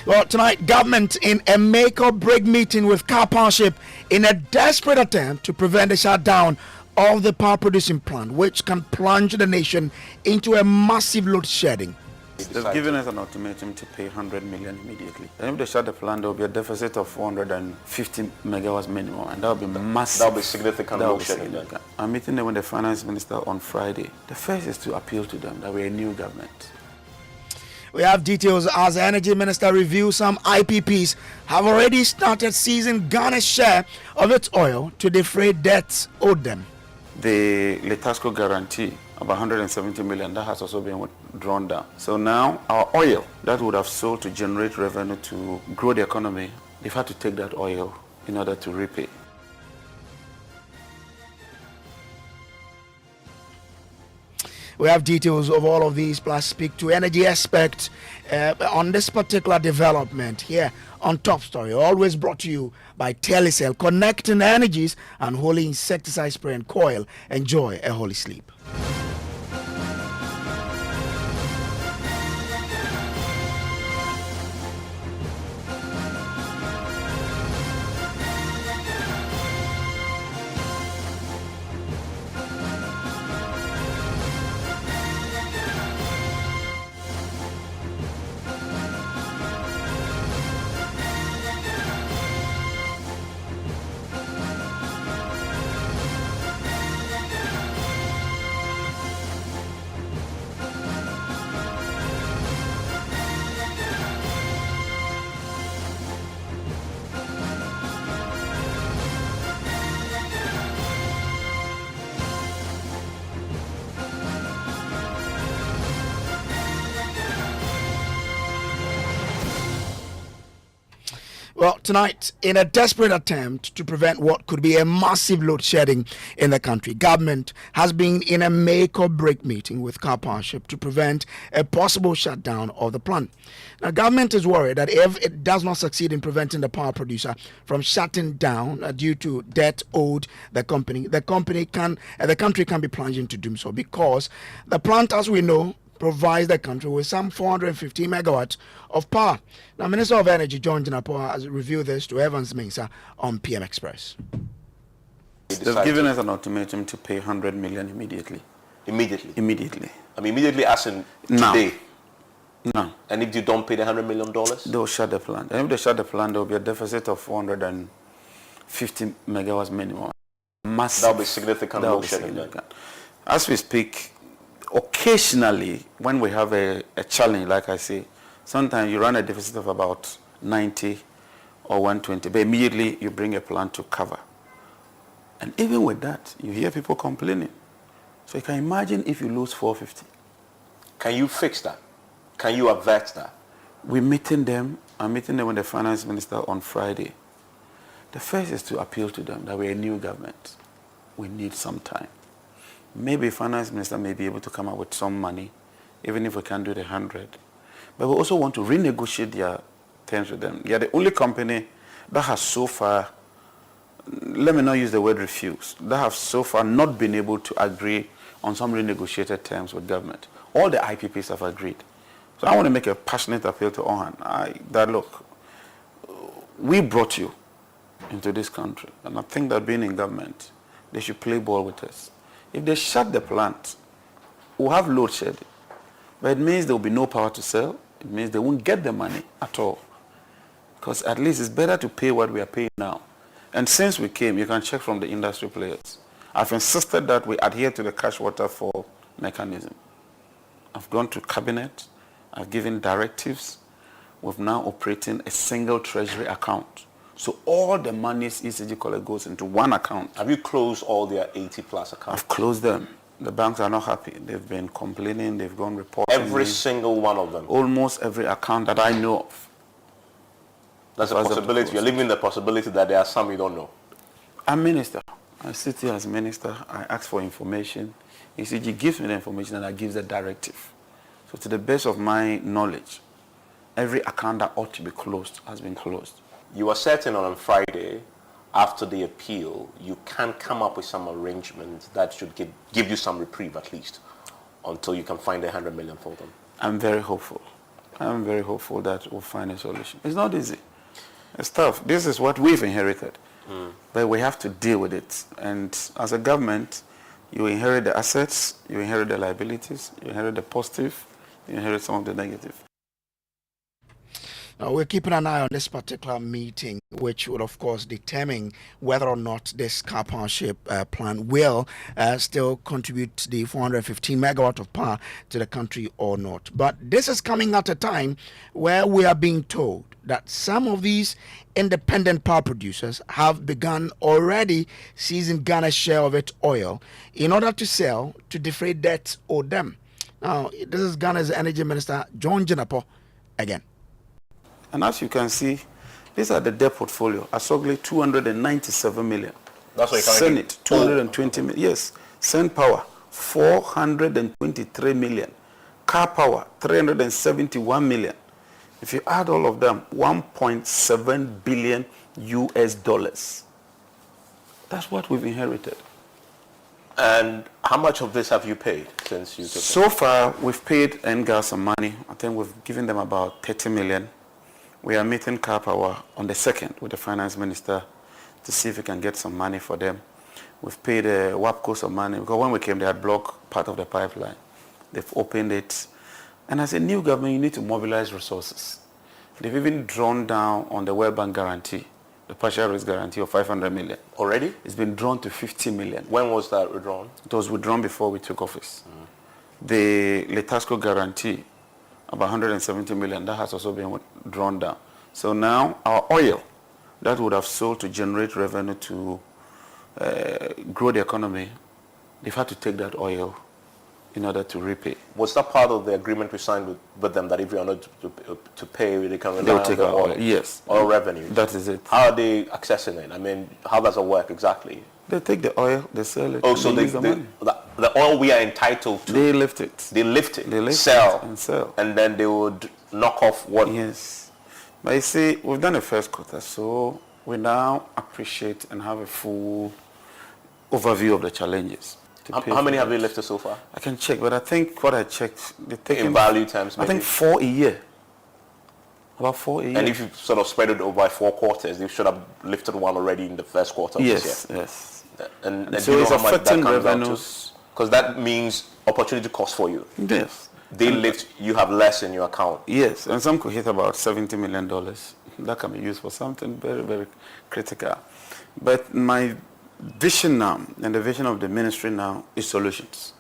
Well, tonight, government in a make-or-break meeting with Karpowership in a desperate attempt to prevent the shutdown of the power producing plant, which can plunge the nation into a massive load shedding. They've given us an ultimatum to pay 100 million immediately. And if they shut the plant, there will be a deficit of 450 megawatts minimum, and that will be massive. That will be significant load shedding. I'm meeting them with the finance minister on Friday. The first is to appeal to them that we're a new government. We have details as the energy minister reviews some IPPs have already started seizing Ghana's share of its oil to defray debts owed them. The Letasco guarantee of 170 million, that has also been drawn down. So now our oil that would have sold to generate revenue to grow the economy, they've had to take that oil in order to repay. We have details of all of these, plus speak to energy experts on this particular development here on Top Story. Always brought to you by Telecel, connecting energies and holy insecticide spray and coil. Enjoy a holy sleep. Well, tonight, in a desperate attempt to prevent what could be a massive load shedding in the country, government has been in a make-or-break meeting with Karpowership to prevent a possible shutdown of the plant. Now, government is worried that if it does not succeed in preventing the power producer from shutting down due to debt owed the country can be plunged into doom so, because the plant, as we know, provides the country with some 450 megawatts of power. Now, Minister of Energy John Jinapo has revealed this to Evans Mensah on PM Express. They've given us an ultimatum to pay 100 million immediately. Immediately? Immediately. I mean, immediately as in today? No. And if you don't pay the $100 million? They'll shut the plant. And if they shut the plant, there will be a deficit of 450 megawatts minimum. Massive. That will be significant load shedding. As we speak, occasionally, when we have a challenge, like I say, sometimes you run a deficit of about 90 or 120, but immediately you bring a plan to cover. And even with that, you hear people complaining. So you can imagine if you lose 450. Can you fix that? Can you avert that? I'm meeting them with the finance minister on Friday. The first is to appeal to them that we're a new government. We need some time. Maybe finance minister may be able to come up with some money, even if we can't do the 100. But we also want to renegotiate their terms with them. They are the only company that has so far, let me not use the word refuse, that have so far not been able to agree on some renegotiated terms with government. All the IPPs have agreed. So I want to make a passionate appeal to Ohan that look, we brought you into this country, and I think that being in government, they should play ball with us. If they shut the plant, we'll have load shedding. But it means there will be no power to sell. It means they won't get the money at all. Because at least it's better to pay what we are paying now. And since we came, you can check from the industry players. I've insisted that we adhere to the cash water for mechanism. I've gone to cabinet. I've given directives. We're now operating a single treasury account. So all the monies ECG collect goes into one account. Have you closed all their 80-plus accounts? I've closed them. The banks are not happy. They've been complaining. They've gone reporting. Every single one of them? Almost every account that I know of. That's a possibility. You're leaving the possibility that there are some you don't know. I'm minister. I sit here as minister. I ask for information. ECG gives me the information and I give the directive. So to the best of my knowledge, every account that ought to be closed has been closed. You were certain on Friday, after the appeal, you can come up with some arrangement that should give you some reprieve at least, until you can find 100 million for them. I'm very hopeful. I'm very hopeful that we'll find a solution. It's not easy. It's tough. This is what we've inherited. But we have to deal with it. And as a government, you inherit the assets, you inherit the liabilities, you inherit the positive, you inherit some of the negative. Now, we're keeping an eye on this particular meeting, which would, of course, determine whether or not this Karpowership plan will still contribute the 415 megawatt of power to the country or not. But this is coming at a time where we are being told that some of these independent power producers have begun already seizing Ghana's share of its oil in order to sell to defray debts owed them. Now, this is Ghana's Energy Minister, John Jinapo, again. And as you can see, these are the debt portfolio. Asogli, 297 million. That's what you're Senate, 220 million. Yes. Sen Power, 423 million. Car Power, 371 million. If you add all of them, 1.7 billion US dollars. That's what we've inherited. And how much of this have you paid since you took it? So far, we've paid NGAL some money. I think we've given them about 30 million. We are meeting Car Power on the 2nd with the finance minister to see if we can get some money for them. We've paid WAPCO some money because when we came, they had blocked part of the pipeline. They've opened it. And as a new government, you need to mobilize resources. They've even drawn down on the World Bank guarantee, the partial risk guarantee of 500 million. Already? It's been drawn to 50 million. When was that withdrawn? It was withdrawn before we took office. The Letasco guarantee, about 170 million, that has also been drawn down. So now our oil that would have sold to generate revenue to grow the economy, they've had to take that oil in order to repay. Was that part of the agreement we signed with them that if you are not to pay, they can rely They'll on take the our oil. Yes. Oil revenue? That is it. How are they accessing it? I mean, how does it work exactly? They take the oil, they sell it. Oh, so they use the money. the oil we are entitled to, They lift it. they lift it, They lift sell, it and sell. and then they would knock off what? Yes. But you see, we've done the first quarter, so we now appreciate and have a full overview of the challenges. How many have they lifted so far? I can check, but I think what I checked, they take In value terms, I maybe? think 4 a year. About 4 a year. And if you sort of spread it over by 4 quarters, they should have lifted one already in the first quarter of this Yes, year. yes. And So do you it's know how much that affecting comes out to? revenues. Because that means opportunity cost for you. Yes. They lift, you have less in your account. Yes, and some could hit about $70 million. That can be used for something very, very critical. But my vision now, and the vision of the ministry now, is solutions.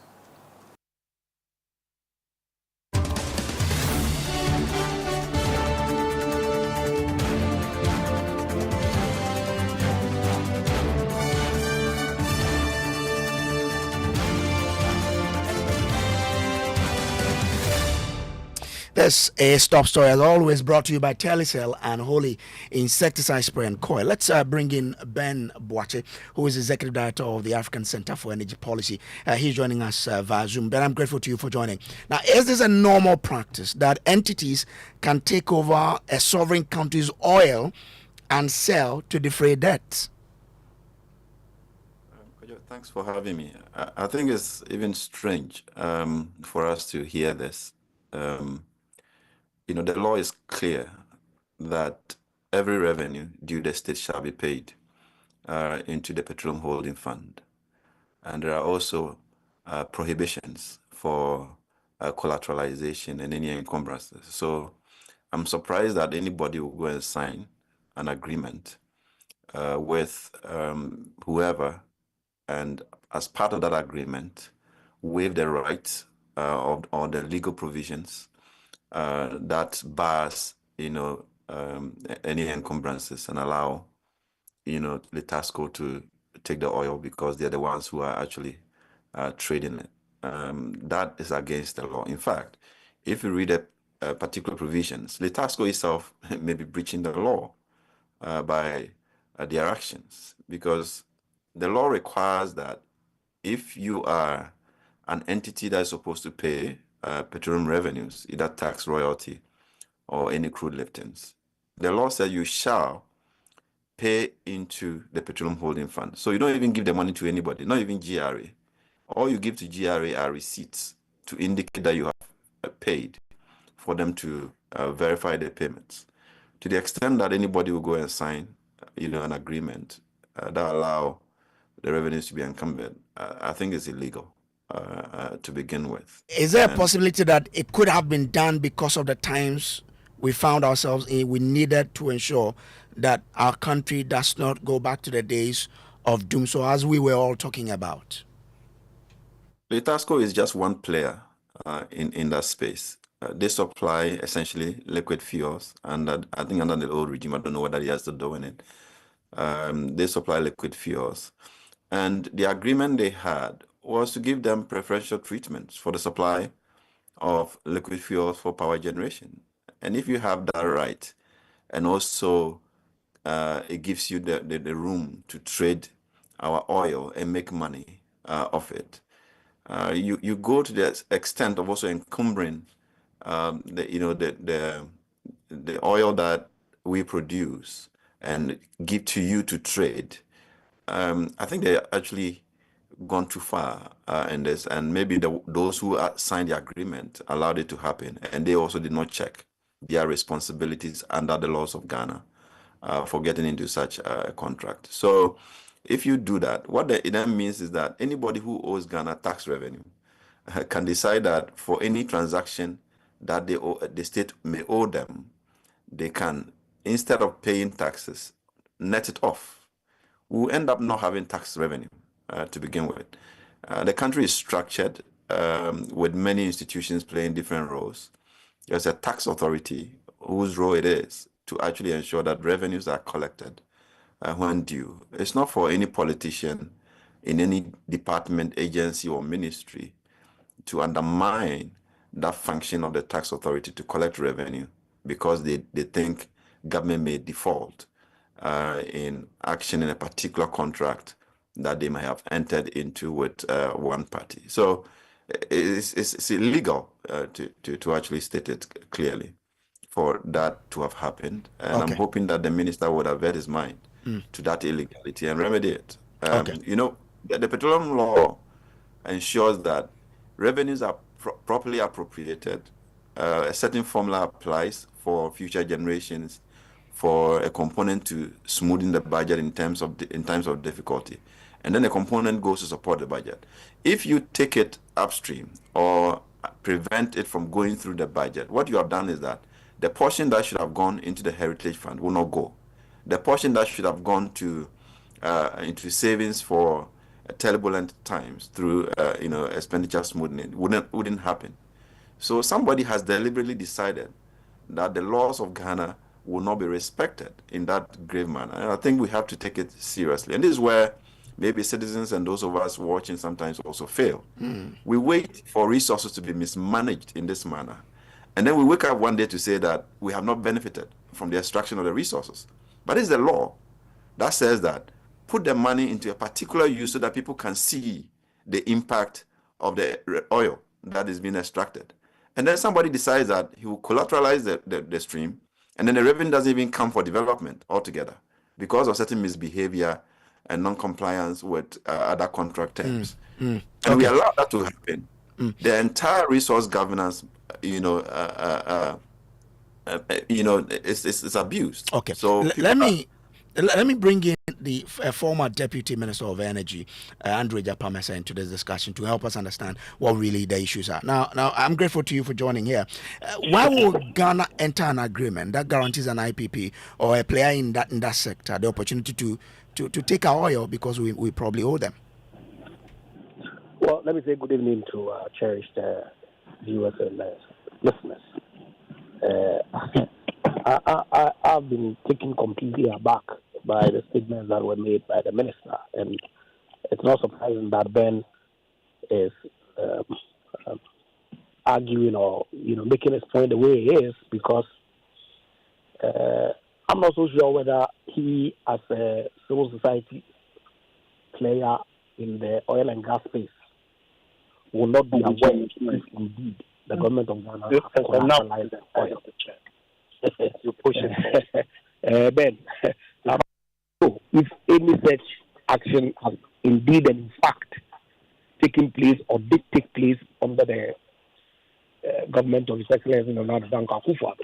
This is Top Story, as always, brought to you by Telecel and Holy Insecticide Spray and Coil. Let's bring in Ben Boache, who is Executive Director of the African Center for Energy Policy. He's joining us via Zoom. Ben, I'm grateful to you for joining. Now, is this a normal practice that entities can take over a sovereign country's oil and sell to defray debts? Thanks for having me. I think it's even strange for us to hear this. The law is clear that every revenue due the state shall be paid into the Petroleum Holding Fund. And there are also prohibitions for collateralization and any encumbrances. So I'm surprised that anybody will go and sign an agreement with whoever, and as part of that agreement, waive the rights or the legal provisions that bars, any encumbrances and allow, Letasco to take the oil because they're the ones who are actually trading it. That is against the law. In fact, if you read the particular provisions, Letasco itself may be breaching the law by their actions, because the law requires that if you are an entity that is supposed to pay petroleum revenues, either tax, royalty, or any crude liftings, the law says you shall pay into the Petroleum Holding Fund. So you don't even give the money to anybody, not even GRA. All you give to GRA are receipts to indicate that you have paid for them to verify the payments. To the extent that anybody will go and sign, an agreement that allow the revenues to be encumbered, I think it's illegal to begin with. Is there a possibility that it could have been done because of the times we found ourselves in? We needed to ensure that our country does not go back to the days of doom, so as we were all talking about. Litasco is just one player in that space. They supply essentially liquid fuels, and I think under the old regime, I don't know whether they are still doing it. They supply liquid fuels, and the agreement they had was to give them preferential treatments for the supply of liquid fuels for power generation. And if you have that right, and also it gives you the room to trade our oil and make money off it, you go to the extent of also encumbering the oil that we produce and give to you to trade. I think they actually gone too far in this, and maybe those who signed the agreement allowed it to happen, and they also did not check their responsibilities under the laws of Ghana for getting into such a contract. So if you do that, what it then means is that anybody who owes Ghana tax revenue can decide that for any transaction that the state may owe them, they can, instead of paying taxes, net it off. We'll end up not having tax revenue to begin with. The country is structured with many institutions playing different roles. There's a tax authority whose role it is to actually ensure that revenues are collected when due. It's not for any politician in any department, agency, or ministry to undermine that function of the tax authority to collect revenue because they think government may default in action in a particular contract that they might have entered into with one party. So it's illegal to actually state it clearly for that to have happened. And Okay. I'm hoping that the minister would avert his mind to that illegality and remedy it. Okay. The petroleum law ensures that revenues are properly appropriated. A certain formula applies for future generations for a component to smoothing the budget in times of difficulty, and then a component goes to support the budget. If you take it upstream or prevent it from going through the budget, what you have done is that the portion that should have gone into the heritage fund will not go. The portion that should have gone into savings for turbulent times through expenditure smoothing wouldn't happen. So somebody has deliberately decided that the laws of Ghana will not be respected in that grave manner. And I think we have to take it seriously. And this is where maybe citizens and those of us watching sometimes also fail. We wait for resources to be mismanaged in this manner. And then we wake up one day to say that we have not benefited from the extraction of the resources. But it's the law that says that put the money into a particular use so that people can see the impact of the oil that is being extracted. And then somebody decides that he will collateralize the stream, and then the revenue doesn't even come for development altogether because of certain misbehavior and non-compliance with other contract terms. And we allow that to happen. The entire resource governance, it's abused. Okay. So Let me bring in the former Deputy Minister of Energy, Andre Japamesa, into this discussion to help us understand what really the issues are. Now, I'm grateful to you for joining here. Why will Ghana enter an agreement that guarantees an IPP or a player in that sector the opportunity to take our oil because we probably owe them? Well, let me say good evening to cherished viewers and listeners. I've been taken completely aback by the statements that were made by the minister, and it's not surprising that Ben is arguing or making his point the way he is, because I'm not so sure whether he, as a civil society player in the oil and gas space, will not be aware if indeed the government of Ghana has collateralized the oil. You push it. Ben, if any such action has indeed and in fact taken place or did take place under the government of His Excellency Government-Karpowership,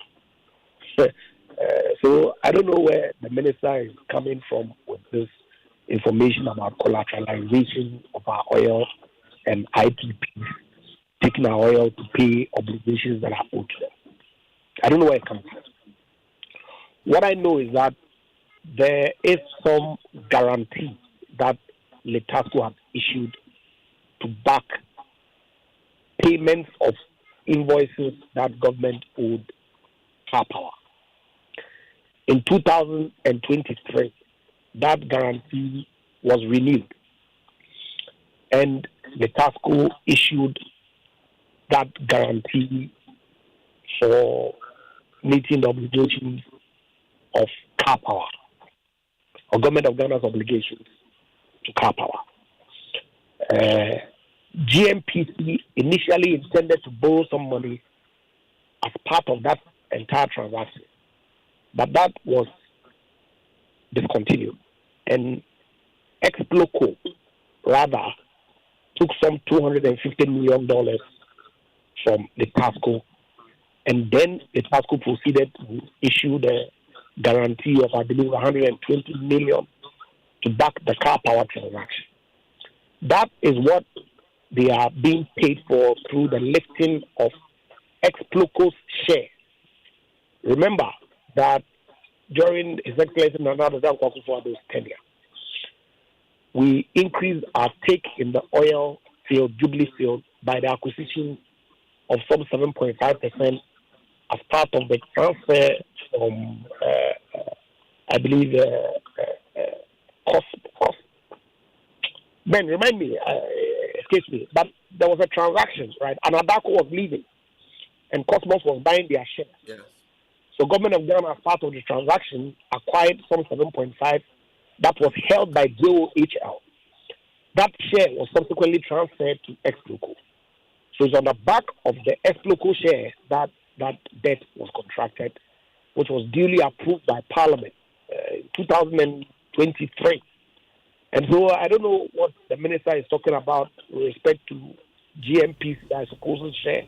So I don't know where the minister is coming from with this information about collateralization of our oil and IPPs taking our oil to pay obligations that are owed to them. I don't know where it comes from. What I know is that there is some guarantee that Letasco has issued to back payments of invoices that government owed Karpower. In 2023, that guarantee was renewed, and Letasco issued that guarantee for meeting the obligations of Karpower, or Government of Ghana's obligations to Karpower. GMPC initially intended to borrow some money as part of that entire transaction, but that was discontinued, and Exploco rather took some $250 million from Letasco, and then Letasco proceeded to issue the guarantee of, I believe, $120 million to back the Karpower transaction. That is what they are being paid for through the lifting of Exploco's share. Remember that during His Excellency Nana Addo Dankwa-Akufo-Addo's tenure, we increased our stake in the oil field, Jubilee field, by the acquisition of some 7.5% as part of the transfer from, I believe, cost. Ben, remind me, excuse me, but there was a transaction, right? And Adako was leaving, and Cosmos was buying their shares. Yes. So Government of Ghana, as part of the transaction, acquired some 7.5 that was held by JOHL. That share was subsequently transferred to Exploco. So it's on the back of the Exploco share that debt was contracted, which was duly approved by Parliament in 2023. And so I don't know what the minister is talking about with respect to GMP's, I suppose, share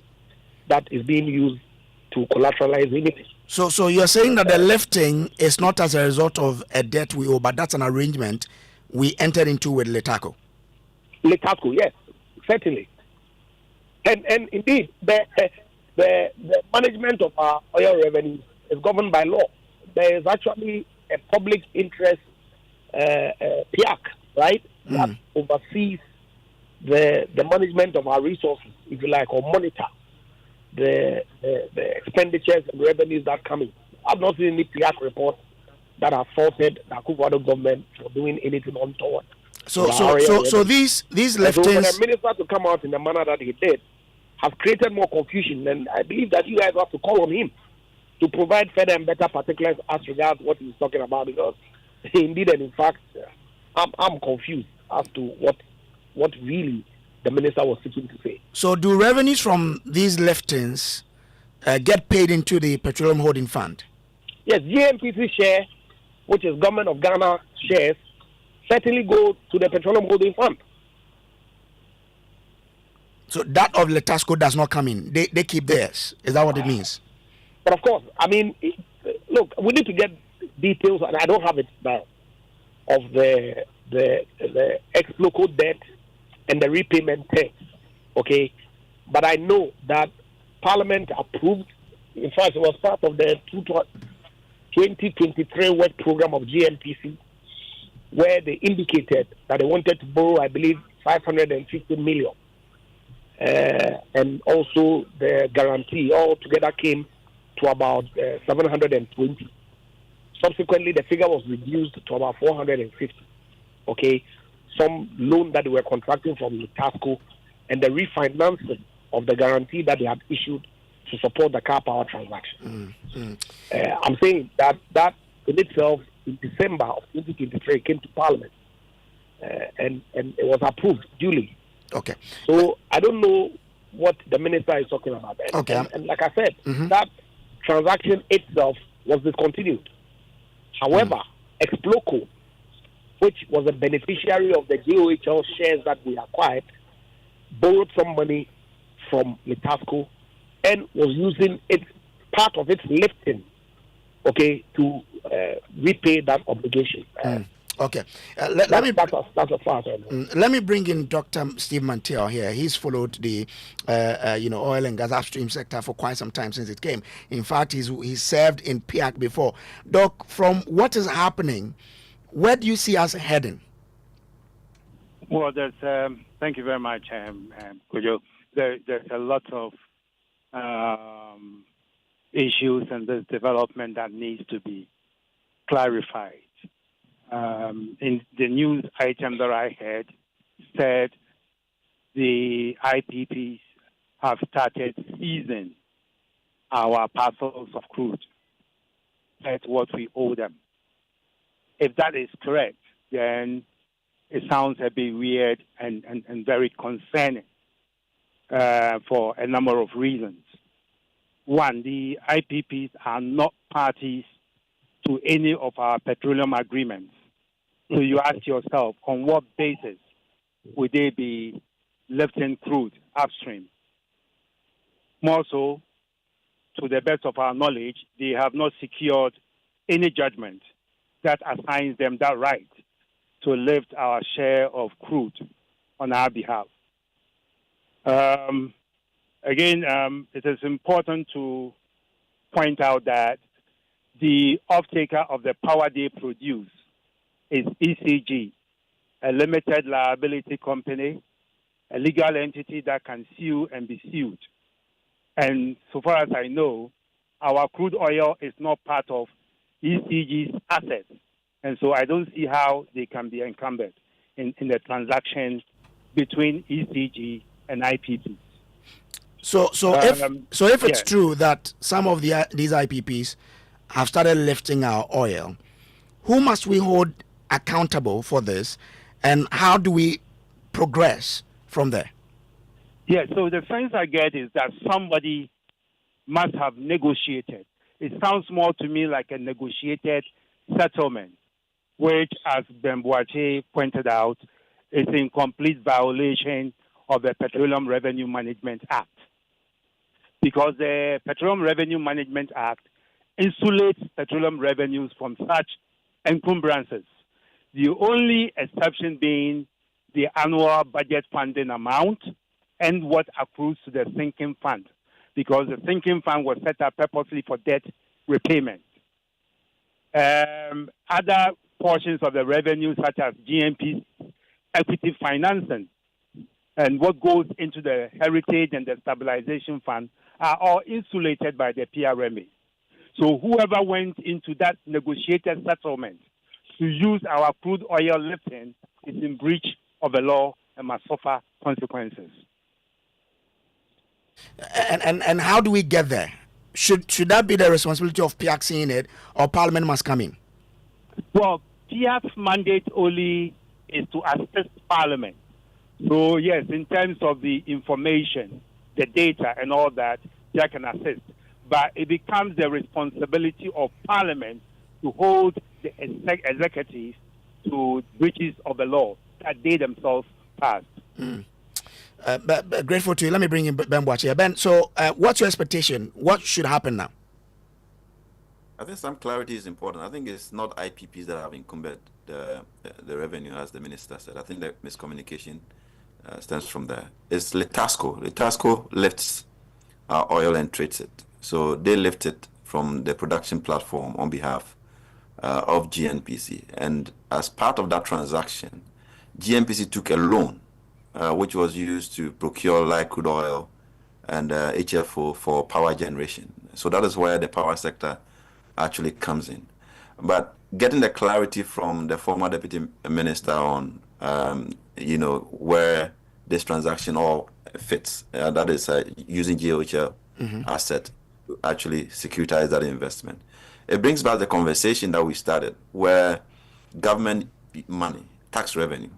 that is being used to collateralize anything. So you're saying that the lifting is not as a result of a debt we owe, but that's an arrangement we entered into with Letasco. Letasco, yes, certainly. And indeed, the management of our oil revenues is governed by law. There is actually a public interest PIAC, right, that oversees the management of our resources, if you like, or monitor the expenditures and revenues that come in. I've not seen any PIAC reports that have faulted the Akufo-Addo government for doing anything untoward. So these liftings. So for the minister to come out in the manner that he did has created more confusion, and I believe that you guys have to call on him to provide further and better particulars as regards what he's talking about, because indeed and in fact, I'm confused as to what really the minister was seeking to say. So do revenues from these liftings get paid into the Petroleum Holding Fund? Yes, GMPC share, which is Government of Ghana shares, certainly go to the Petroleum Holding Fund. So that of Letasco does not come in. They keep theirs. Is that what it means? But of course, I mean, look, we need to get details, and I don't have it now, of the ex-local debt and the repayment terms, okay? But I know that Parliament approved, in fact, it was part of the 2023 work program of GMPC, where they indicated that they wanted to borrow, I believe, 550 million. And also the guarantee altogether came to about 720. Subsequently, the figure was reduced to about 450. Okay, some loan that they were contracting from Letasco and the refinancing of the guarantee that they had issued to support the Karpower transaction. I'm saying that in itself, in December of 2023, came to Parliament and it was approved duly. Okay. So I don't know what the minister is talking about. Okay. And like I said, that transaction itself was discontinued. However, Exploco, which was a beneficiary of the JOHL shares that we acquired, borrowed some money from Letasco and was using part of its lifting okay, to repay that obligation. Okay. Let me That's as far as I know. let me bring in Dr. Steve Manteo here. He's followed the oil and gas upstream sector for quite some time since it came. In fact, he's served in PIAC before. Doc, from what is happening, where do you see us heading? Well, thank you very much, Kojo. There's a lot of issues and this development that needs to be clarified. In the news item that I heard said the IPPs have started seizing our parcels of crude. That's what we owe them. If that is correct, then it sounds a bit weird and very concerning for a number of reasons. One, the IPPs are not parties to any of our petroleum agreements. So you ask yourself, on what basis would they be lifting crude upstream? More so, to the best of our knowledge, they have not secured any judgment that assigns them that right to lift our share of crude on our behalf. Again, it is important to point out that the off-taker of the power they produce is ECG, a limited liability company, a legal entity that can sue and be sued. And so far as I know, our crude oil is not part of ECG's assets. And so I don't see how they can be encumbered in the transaction between ECG and IPPs. So if it's true that some of these IPPs have started lifting our oil, who must we hold accountable for this, and how do we progress from there? Yeah, so the sense I get is that somebody must have negotiated. It sounds more to me like a negotiated settlement, which, as Bembuache pointed out, is in complete violation of the Petroleum Revenue Management Act. Because the Petroleum Revenue Management Act insulates petroleum revenues from such encumbrances. The only exception being the annual budget funding amount and what accrues to the sinking fund, because the sinking fund was set up purposely for debt repayment. Other portions of the revenue, such as GMP equity financing and what goes into the heritage and the stabilization fund, are all insulated by the PRMA. So whoever went into that negotiated settlement to use our crude oil lifting is in breach of the law and must suffer consequences. And how do we get there? Should that be the responsibility of PIAC seeing it, or Parliament must come in? Well, PIAC's mandate only is to assist Parliament. So yes, in terms of the information, the data and all that, PIAC can assist. But it becomes the responsibility of Parliament to hold the executive to breaches of the law that they themselves passed. But grateful to you. Let me bring in Ben Boache. Ben, so what's your expectation? What should happen now? I think some clarity is important. I think it's not IPPs that have encumbered the revenue, as the minister said. I think the miscommunication stems from there. It's Letasco. Letasco lifts our oil and trades it. So they lift it from the production platform on behalf of GNPC. And as part of that transaction, GNPC took a loan, which was used to procure light crude oil and HFO for power generation. So that is where the power sector actually comes in. But getting the clarity from the former deputy minister on, where this transaction all fits, that is using GOHL asset to actually securitize that investment. It brings back the conversation that we started, where government money, tax revenue,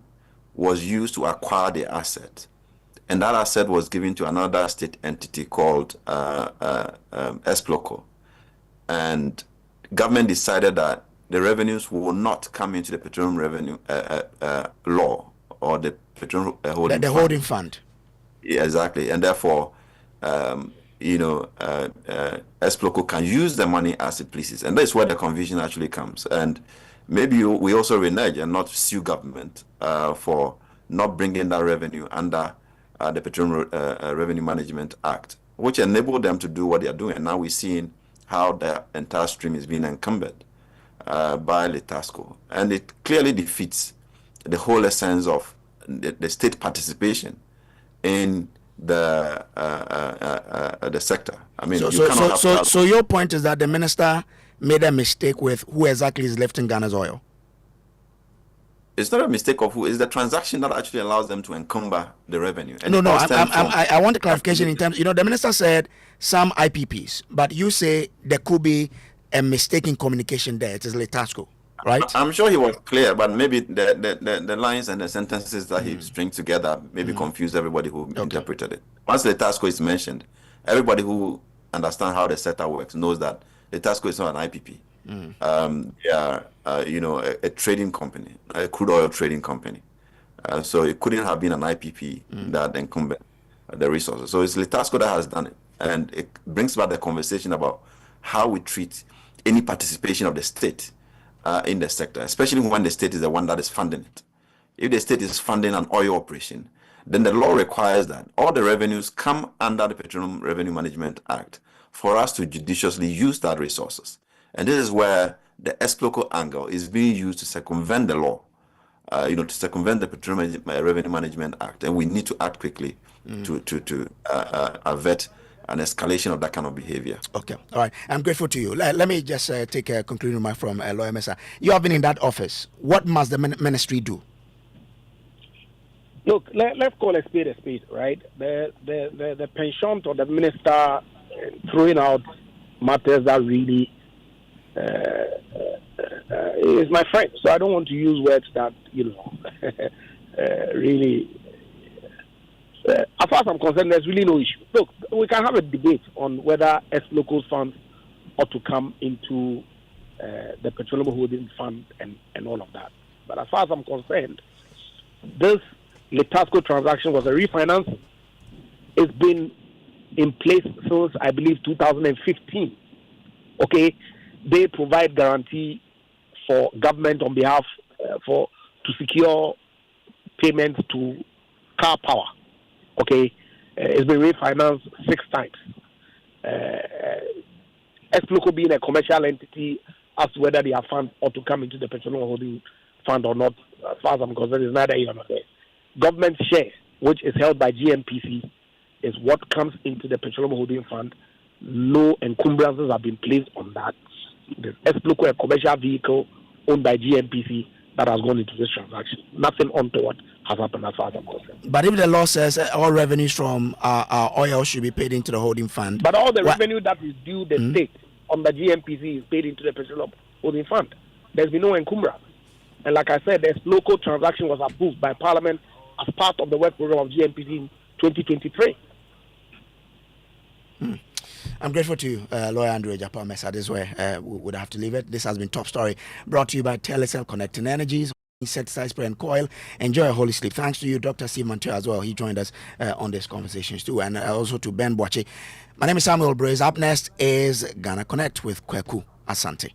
was used to acquire the asset, and that asset was given to another state entity called Esploco, and government decided that the revenues will not come into the petroleum revenue law or the petroleum holding holding fund. Yeah, exactly, and therefore Exploko can use the money as it pleases, and that's where the confusion actually comes. And maybe we also renege and not sue government for not bringing that revenue under the Petroleum Revenue Management Act, which enabled them to do what they are doing. And now we're seeing how the entire stream is being encumbered by Letasco, and it clearly defeats the whole essence of the state participation in the sector. I mean, so your point is that the minister made a mistake with who exactly is lifting Ghana's oil. It's not a mistake of who. It's the transaction that actually allows them to encumber the revenue. And I want a clarification in terms. The minister said some IPPs, but you say there could be a mistake in communication there. It is Letasco, right? I'm sure he was clear, but maybe the lines and the sentences that he string together maybe confused everybody who interpreted it. Once Letasco is mentioned, everybody who understands how the setup works knows that Letasco is not an IPP. They are, a trading company, a crude oil trading company. So it couldn't have been an IPP that encumbered the resources. So it's Letasco that has done it. And it brings back the conversation about how we treat any participation of the state in the sector, especially when the state is the one that is funding it. If the state is funding an oil operation, then the law requires that all the revenues come under the Petroleum Revenue Management Act for us to judiciously use that resources. And this is where the Exploko angle is being used to circumvent the law, to circumvent the Petroleum Revenue Management Act. And we need to act quickly to avert an escalation of that kind of behavior. Okay, all right. I'm grateful to you. Let me just take a concluding remark from Lawyer Mensah. You have been in that office. What must the ministry do? Look, let's call a spade, right? The penchant of the minister throwing out matters that really is my friend. So I don't want to use words that, really... as far as I'm concerned, there's really no issue. Look, we can have a debate on whether local funds ought to come into the Petroleum Holding Fund and all of that. But as far as I'm concerned, this Letasco transaction was a refinance. It's been in place since, I believe, 2015. Okay? They provide guarantee for government on behalf to secure payments to Car Power. Okay, it's been refinanced 6 times. Exploko being a commercial entity, as to whether their funds ought to come into the Petroleum Holding Fund or not, as far as I'm concerned, is neither here nor there. Government share, which is held by GNPC, is what comes into the Petroleum Holding Fund. No encumbrances have been placed on that. There's Exploko, a commercial vehicle owned by GNPC, that has gone into this transaction. Nothing untoward has happened as far as I'm concerned. But if the law says all revenues from our oil should be paid into the holding fund... But all the revenue that is due the state on the GNPC is paid into the Petroleum Holding Fund. There's been no encumbrance. And like I said, the local transaction was approved by Parliament as part of the work program of GNPC in 2023. I'm grateful to you, Lawyer Andrew Ejapa Mensah. This is where we would have to leave it. This has been Top Story, brought to you by Telecel Connecting Energies, Insecticide Spray and Coil. Enjoy a holy sleep. Thanks to you, Dr. Steve Montoya, as well. He joined us on these conversations too. And also to Ben Boache. My name is Samuel Braze. Up next is Ghana Connect with Kweku Asante.